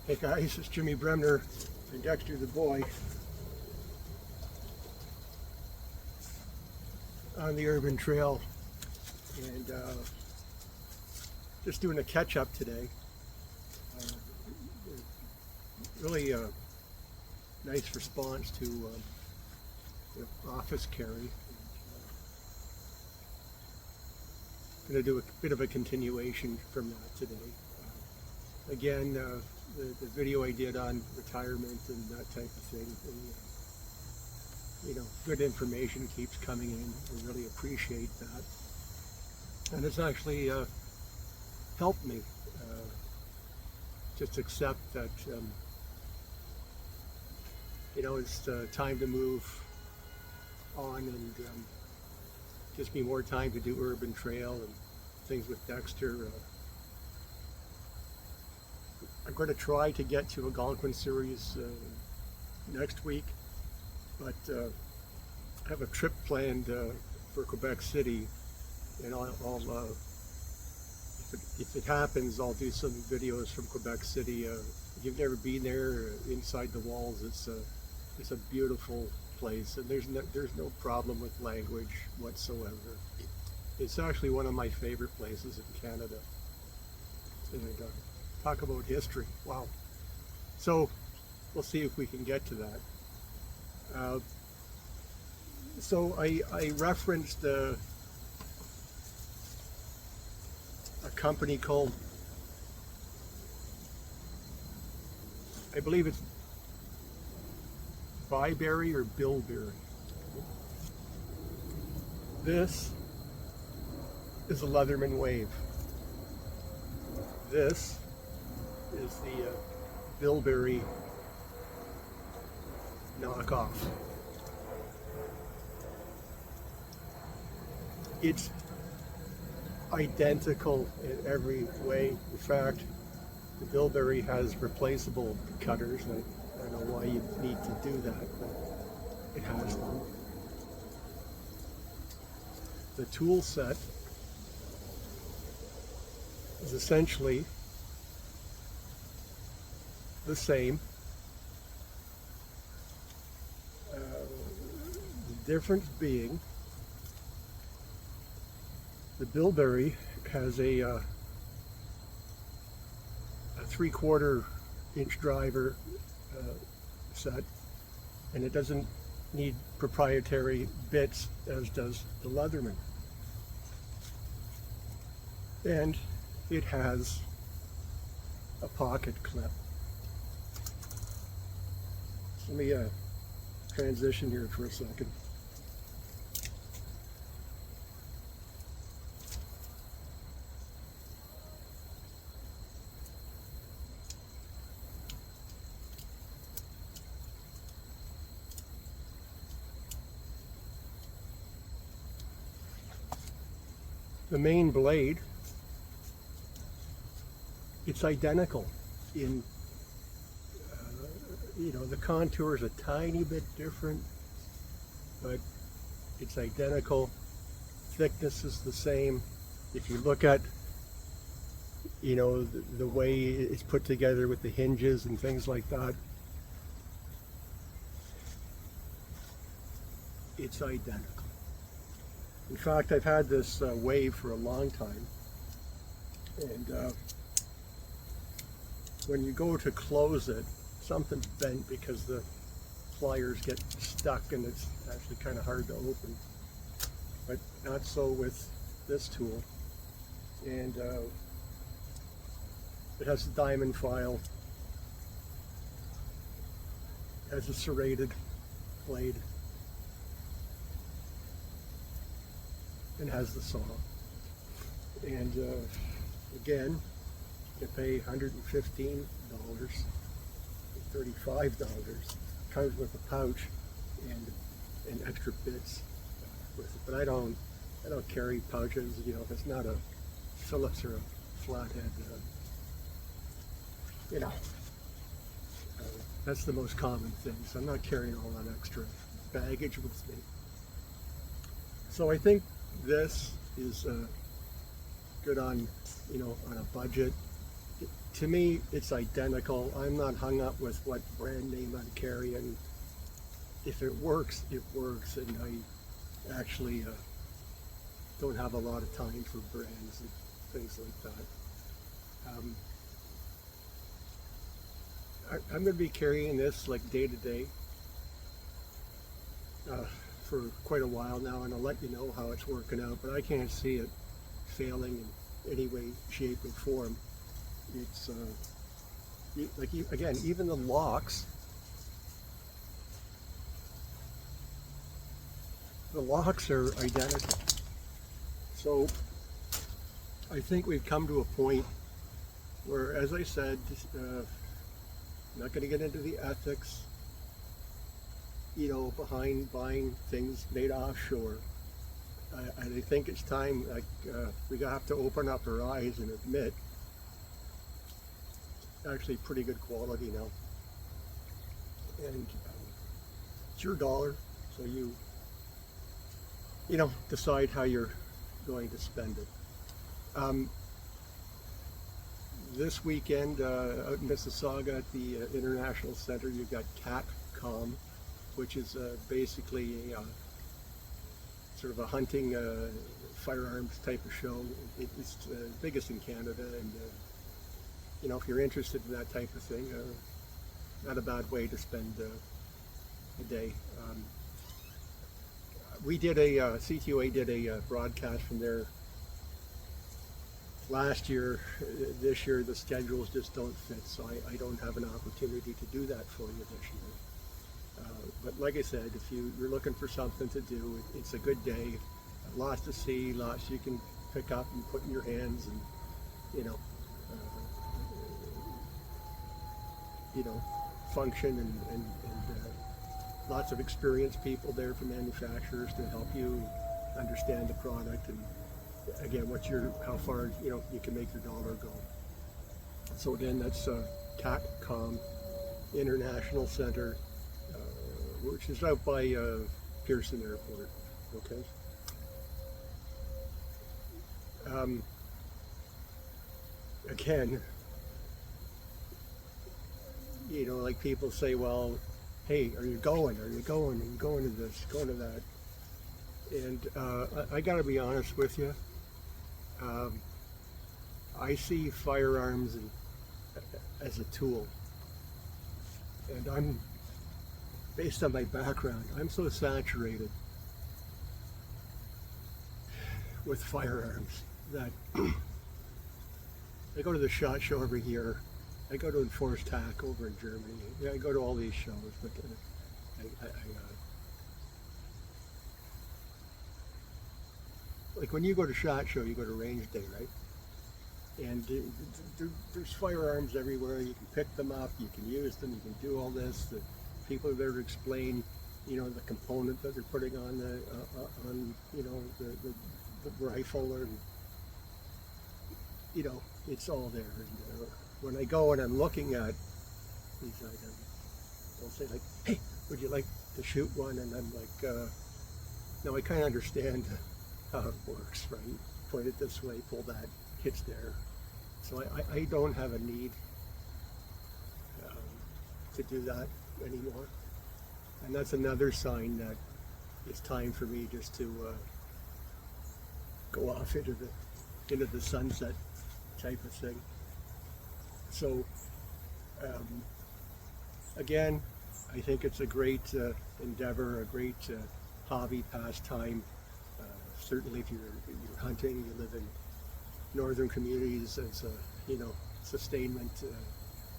Hey guys, it's Jimmy Bremner and Dexter the boy on the urban trail, and just doing a catch-up today. Really a nice response to the office carry. Going to do a bit of a continuation from that today. Again, the video I did on retirement and that type of thing, and, good information keeps coming in. I really appreciate that, and it's actually helped me just accept that it's time to move on, and gives me more time to do urban trail and things with Dexter. I'm going to try to get to Algonquin series next week, but I have a trip planned for Quebec City, and I'll if it happens, I'll do some videos from Quebec City. If you've never been there, inside the walls, it's a beautiful place, and there's no problem with language whatsoever. It's actually one of my favorite places in Canada. And talk about history. Wow. So we'll see if we can get to that. So I referenced a company called, I believe it's Byberry or Billberry. This is a Leatherman wave. This is the Billberry knockoff. It's identical in every way. In fact, the Billberry has replaceable cutters. I don't know why you need to do that, but it has them. The tool set is essentially the same. The difference being the Billberry has a 3/4 inch driver set, and it doesn't need proprietary bits as does the Leatherman. And it has a pocket clip. Let me transition here for a second. The main blade, it's identical in, the contour is a tiny bit different, but it's identical. Thickness is the same. If you look at, the way it's put together with the hinges and things like that, it's identical. In fact, I've had this wave for a long time, and when you go to close it, something's bent because the pliers get stuck, and it's actually kind of hard to open. But not so with this tool. And it has a diamond file, it has a serrated blade, and has the saw. And again, you pay $115, $35. Comes with a pouch and extra bits with it. But I don't carry pouches. If it's not a Phillips or a flathead, that's the most common thing. So I'm not carrying all that extra baggage with me. So I think this is good on, on a budget. to me, it's identical. I'm not hung up with what brand name I'm carrying. If it works, it works, and I actually don't have a lot of time for brands and things like that. I'm going to be carrying this like day to day for quite a while now, and I'll let you know how it's working out, but I can't see it failing in any way, shape, or form. It's like, again, even the locks, are identical. So I think we've come to a point where, as I said, I'm not going to get into the ethics, behind buying things made offshore. And I think it's time, we have to open up our eyes and admit, actually pretty good quality now. And it's your dollar, so you decide how you're going to spend it. This weekend out in Mississauga at the International Center, you've got TACCOM, which is basically a sort of a hunting firearms type of show. It's the biggest in Canada, and if you're interested in that type of thing, not a bad way to spend a day. We did CTOA did a broadcast from there last year. This year the schedules just don't fit, so I don't have an opportunity to do that for you this year. But like I said, if you're looking for something to do, it's a good day. Lots to see, lots you can pick up and put in your hands, and function, and lots of experienced people there from manufacturers to help you understand the product, and again, how far you can make your dollar go. So again, that's TACCOM International Center, which is out by Pearson Airport. Okay. Again, like people say, well, hey, are you going? Are you going? Are you going to this? Going to that? And I got to be honest with you. I see firearms as a tool, and I'm, based on my background, I'm so saturated with firearms that I go to the SHOT Show every year. I go to Enforce TAC over in Germany. Yeah, I go to all these shows, but like when you go to SHOT Show, you go to Range Day, right? And there's firearms everywhere. You can pick them up, you can use them, you can do all this. The people are there to explain, the component that they're putting on the rifle, and it's all there. And when I go and I'm looking at these items, they'll say like, "Hey, would you like to shoot one?" And I'm like, "No, I kind of understand how it works, right? Point it this way, pull that, hits there." So I don't have a need to do that anymore. And that's another sign that it's time for me just to go off into the sunset type of thing. So again, I think it's a great endeavor, a great hobby, pastime. Certainly if you're hunting, you live in northern communities, as sustainment,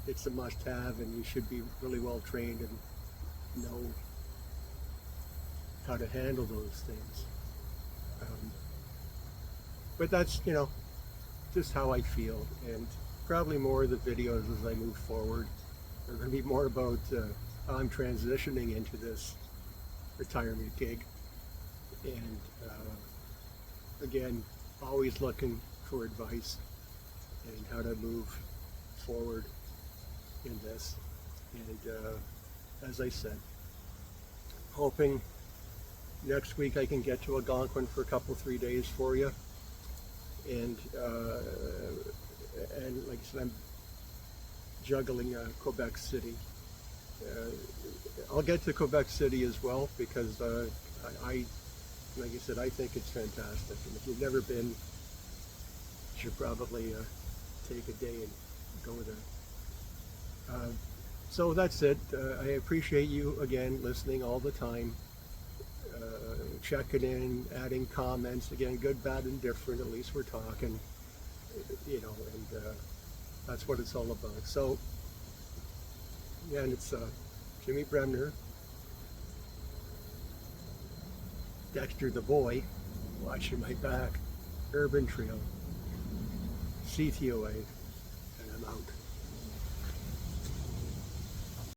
it's a must-have, and you should be really well trained and know how to handle those things. But that's just how I feel, and probably more of the videos as I move forward are going to be more about how I'm transitioning into this retirement gig, and again, always looking for advice and how to move forward in this. And as I said, hoping next week I can get to Algonquin for a couple, 3 days for you. And like I said, I'm juggling Quebec City. I'll get to Quebec City as well because like I said, I think it's fantastic. And if you've never been, you should probably take a day and go there. So that's it. I appreciate you again listening all the time, checking in, adding comments. Again, good, bad, and different. At least we're talking, you know, and that's what it's all about. So, again, it's Jimmy Bremner, Dexter the boy, watching my back, Urban Trail, CTOA.